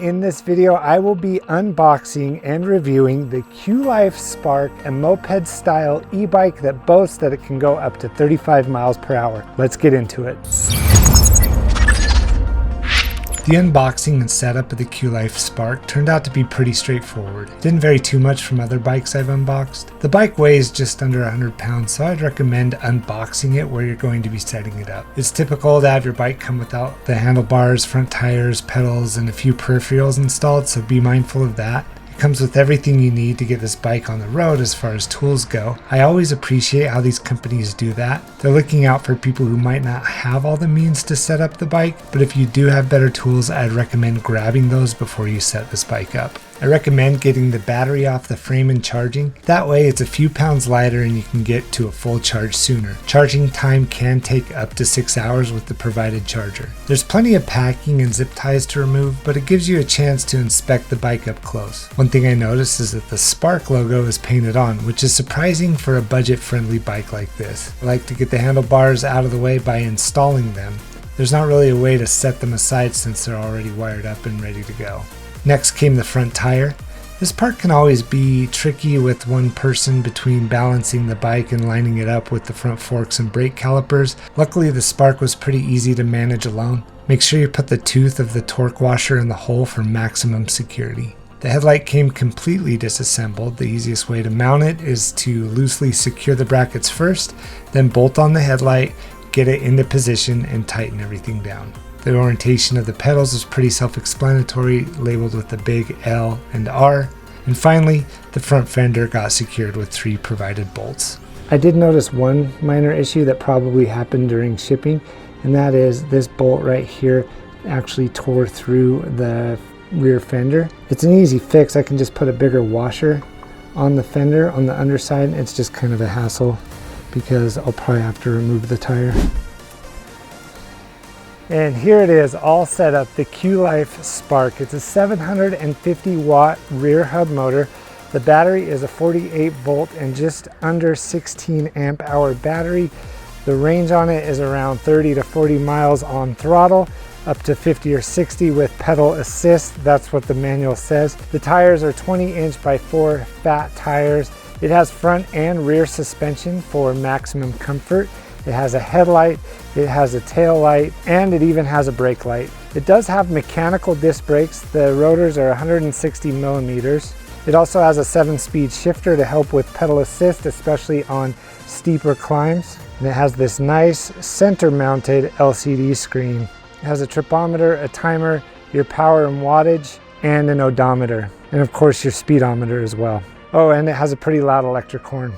in this video, I will be unboxing and reviewing the QLife Spark, a moped-style e-bike that boasts that it can go up to 35 miles per hour. Let's get into it. The unboxing and setup of the QLife Spark turned out to be pretty straightforward. It didn't vary too much from other bikes I've unboxed. The bike weighs just under 100 pounds, so I'd recommend unboxing it where you're going to be setting it up. It's typical to have your bike come without the handlebars, front tires, pedals, and a few peripherals installed, so be mindful of that. It comes with everything you need to get this bike on the road as far as tools go. I always appreciate how these companies do that. They're looking out for people who might not have all the means to set up the bike, but if you do have better tools, I'd recommend grabbing those before you set this bike up. I recommend getting the battery off the frame and charging. That way it's a few pounds lighter and you can get to a full charge sooner. Charging time can take up to 6 hours with the provided charger. There's plenty of packing and zip ties to remove, but it gives you a chance to inspect the bike up close. One thing I noticed is that the Spark logo is painted on, which is surprising for a budget-friendly bike like this. I like to get the handlebars out of the way by installing them. There's not really a way to set them aside since they're already wired up and ready to go. Next came the front tire. This part can always be tricky with one person between balancing the bike and lining it up with the front forks and brake calipers. Luckily the Spark was pretty easy to manage alone. Make sure you put the tooth of the torque washer in the hole for maximum security. The headlight came completely disassembled. The easiest way to mount it is to loosely secure the brackets first, then bolt on the headlight, get it into position, and tighten everything down. The orientation of the pedals is pretty self-explanatory, labeled with the big L and R. And finally, the front fender got secured with 3 provided bolts. I did notice one minor issue that probably happened during shipping, and that is this bolt right here actually tore through the rear fender. It's an easy fix. I can just put a bigger washer on the fender on the underside. It's just kind of a hassle because I'll probably have to remove the tire. And here it is, all set up, the QLife Spark. It's a 750 watt rear hub motor. The battery is a 48 volt and just under 16 amp hour battery. The range on it is around 30 to 40 miles on throttle, up to 50 or 60 with pedal assist. That's what the manual says. The tires are 20-inch by 4 fat tires. It has front and rear suspension for maximum comfort. It has a headlight, it has a tail light, and it even has a brake light. It does have mechanical disc brakes. The rotors are 160 millimeters. It also has a 7-speed shifter to help with pedal assist, especially on steeper climbs. And it has this nice center-mounted LCD screen. It has a tripometer, a timer, your power and wattage, and an odometer. And of course your speedometer as well. Oh, and it has a pretty loud electric horn.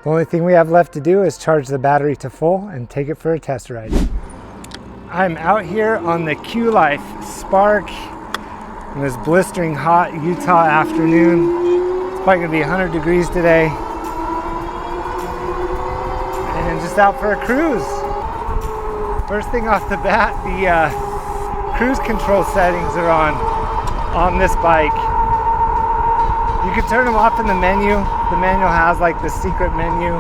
The only thing we have left to do is charge the battery to full and take it for a test ride. I'm out here on the QLife Spark in this blistering hot Utah afternoon. It's probably gonna be 100 degrees today. And just out for a cruise. First thing off the bat, the cruise control settings are on this bike. You can turn them off in the menu. The manual has like the secret menu.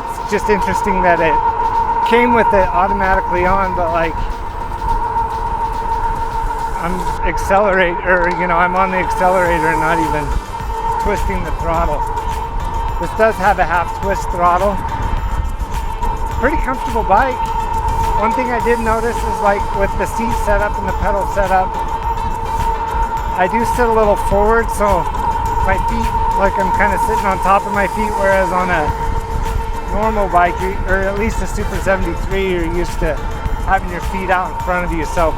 It's just interesting that it came with it automatically on, but like I'm I'm on the accelerator and not even twisting the throttle. This does have a half twist throttle. Pretty comfortable bike. One thing I did notice is like with the seat setup and the pedal setup, I do sit a little forward, so my feet, like I'm kind of sitting on top of my feet, whereas on a normal bike, or at least a Super 73, you're used to having your feet out in front of you, so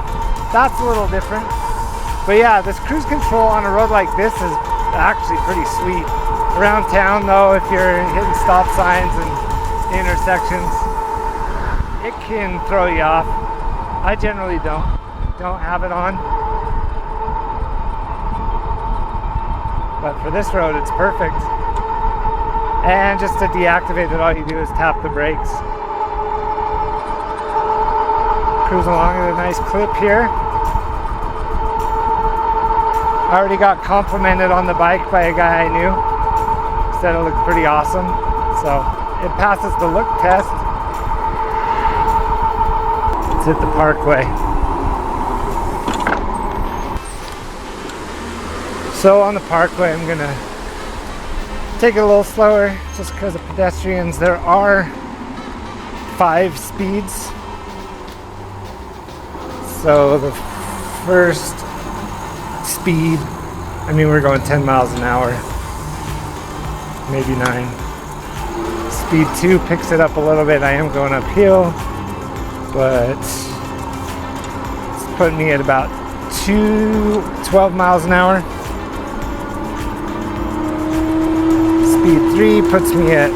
that's a little different. But yeah, this cruise control on a road like this is actually pretty sweet. Around town though, if you're hitting stop signs and intersections, it can throw you off. I generally don't have it on. But for this road, it's perfect. And just to deactivate it, all you do is tap the brakes. Cruise along at a nice clip here. I already got complimented on the bike by a guy I knew. Said it looked pretty awesome. So it passes the look test. Let's hit the parkway. So on the parkway, I'm gonna take it a little slower just because of pedestrians. There are 5 speeds. So the first speed, I mean, we're going 10 miles an hour, maybe 9. Speed 2 picks it up a little bit. I am going uphill, but it's putting me at about 12 miles an hour. Speed 3 puts me at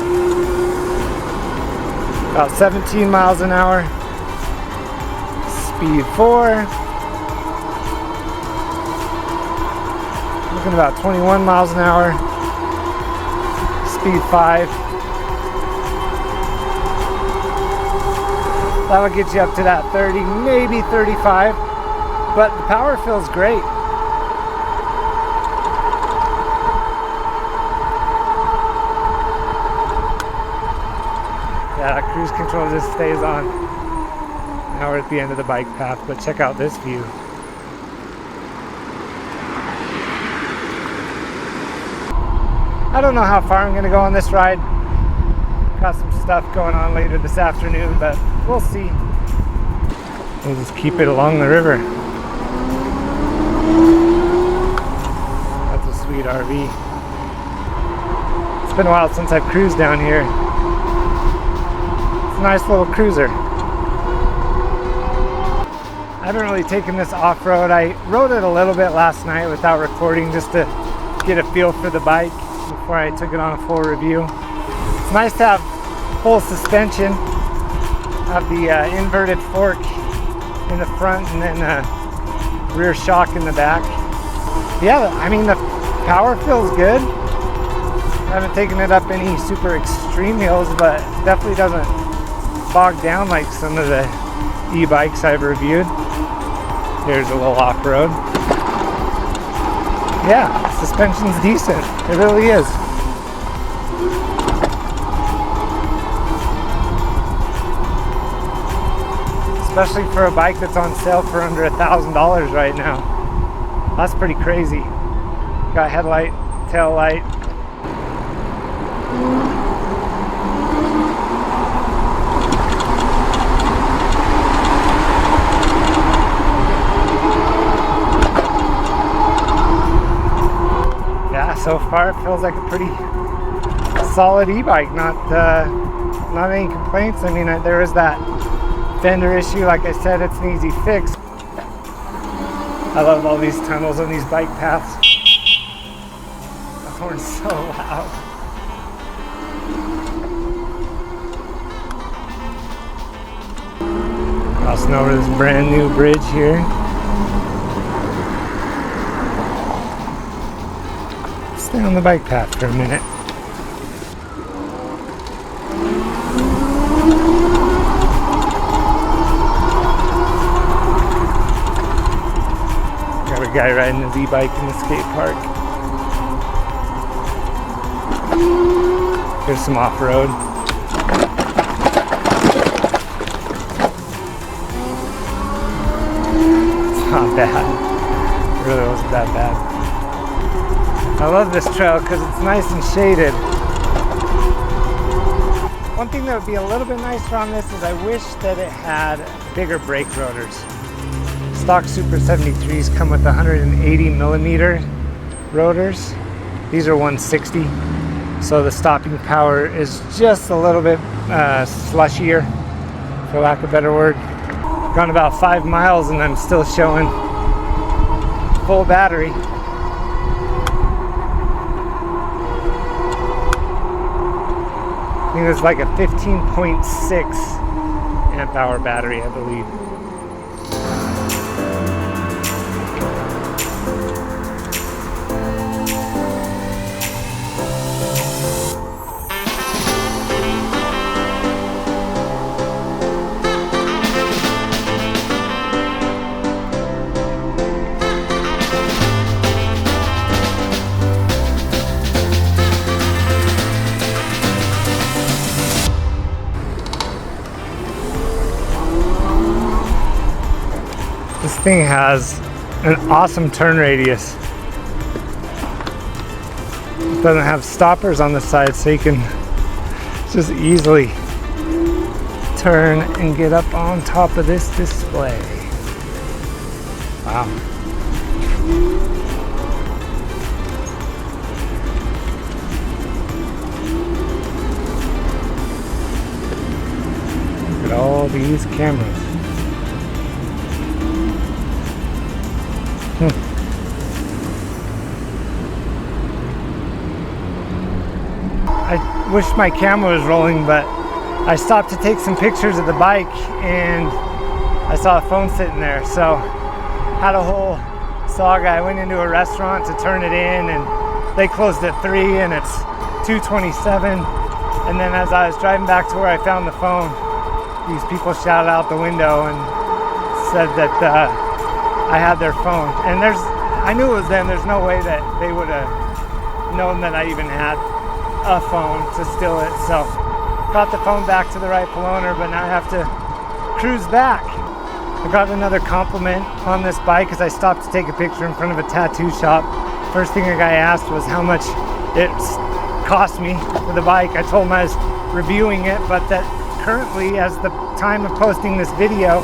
about 17 miles an hour. Speed 4, looking about 21 miles an hour. Speed 5. That'll get you up to that 30, maybe 35, but the power feels great. Yeah, that cruise control just stays on. Now we're at the end of the bike path, but check out this view. I don't know how far I'm gonna go on this ride. Got some stuff going on later this afternoon, but we'll see. We'll just keep it along the river. That's a sweet RV. It's been a while since I've cruised down here. It's a nice little cruiser. I haven't really taken this off-road. I rode it a little bit last night without recording just to get a feel for the bike before I took it on a full review. It's nice to have full suspension, have the inverted fork in the front and then rear shock in the back. Yeah, I mean the power feels good. I haven't taken it up any super extreme hills, but definitely doesn't bog down like some of the e-bikes I've reviewed. Here's a little off-road. Yeah, suspension's decent. It really is. Especially for a bike that's on sale for under $1,000 right now. That's pretty crazy. Got headlight, tail light. Yeah, so far it feels like a pretty solid e-bike. Not any complaints. I mean, there is that fender issue. Like I said, it's an easy fix. I love all these tunnels on these bike paths. The horn's so loud. Crossing over this brand new bridge here. Stay on the bike path for a minute. Guy riding his e-bike in the skate park. Here's some off-road. It's not bad. It really wasn't that bad. I love this trail because it's nice and shaded. One thing that would be a little bit nicer on this is I wish that it had bigger brake rotors. Stock Super 73s come with 180 millimeter rotors. These are 160, so the stopping power is just a little bit slushier, for lack of a better word. Gone about 5 miles and I'm still showing full battery. I think it's like a 15.6 amp hour battery, I believe. This thing has an awesome turn radius. It doesn't have stoppers on the side, so you can just easily turn and get up on top of this display. Wow. Look at all these cameras. I wish my camera was rolling, but I stopped to take some pictures of the bike and I saw a phone sitting there, so had a whole saga. I went into a restaurant to turn it in and they closed at 3 and it's 2:27, and then as I was driving back to where I found the phone, these people shouted out the window and said that I had their phone, and I knew it was them. There's no way that they would have known that I even had a phone to steal it. So got the phone back to the rightful owner, but now I have to cruise back. I got another compliment on this bike as I stopped to take a picture in front of a tattoo shop. First thing a guy asked was how much it cost me for the bike. I told him I was reviewing it, but that currently, as the time of posting this video,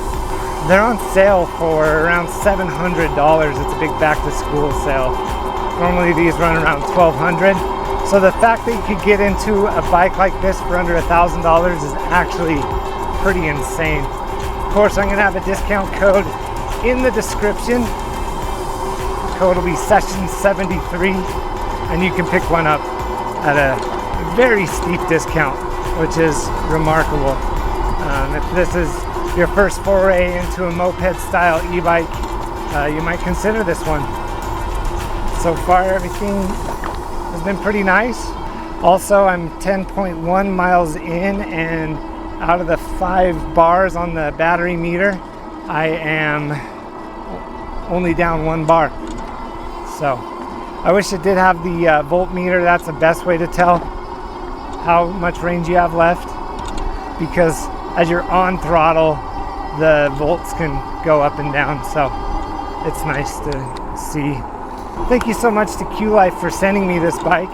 they're on sale for around $700. It's a big back to school sale. Normally these run around $1,200. So the fact that you could get into a bike like this for under $1,000 is actually pretty insane. Of course, I'm gonna have a discount code in the description. The code will be session73, and you can pick one up at a very steep discount, which is remarkable. If this is your first foray into a moped-style e-bike, you might consider this one. So far, everything has been pretty nice. Also, I'm 10.1 miles in, and out of the 5 bars on the battery meter, I am only down 1 bar. So I wish it did have the voltmeter. That's the best way to tell how much range you have left, because as you're on throttle, the volts can go up and down, so it's nice to see. Thank you so much to QLife for sending me this bike.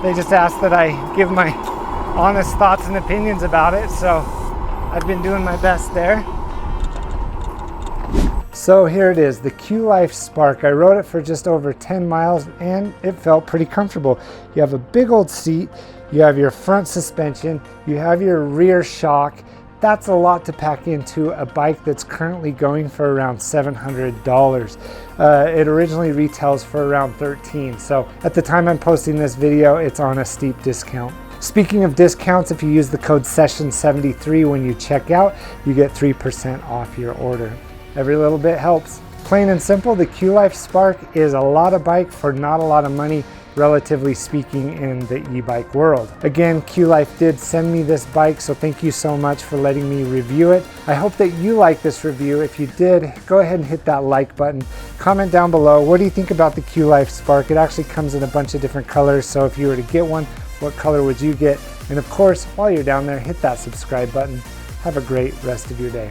They just asked that I give my honest thoughts and opinions about it, so I've been doing my best there. So here it is, the QLife Spark. I rode it for just over 10 miles and it felt pretty comfortable. You have a big old seat, you have your front suspension, you have your rear shock. That's a lot to pack into a bike that's currently going for around $700. It originally retails for around $13. So at the time I'm posting this video, it's on a steep discount. Speaking of discounts, if you use the code session73 when you check out, you get 3% off your order. Every little bit helps. Plain and simple, the QLife Spark is a lot of bike for not a lot of money, relatively speaking, in the e-bike world. Again, QLife did send me this bike, so thank you so much for letting me review it. I hope that you like this review. If you did, go ahead and hit that like button. Comment down below, what do you think about the QLife Spark? It actually comes in a bunch of different colors, so if you were to get one, what color would you get? And of course, while you're down there, hit that subscribe button. Have a great rest of your day.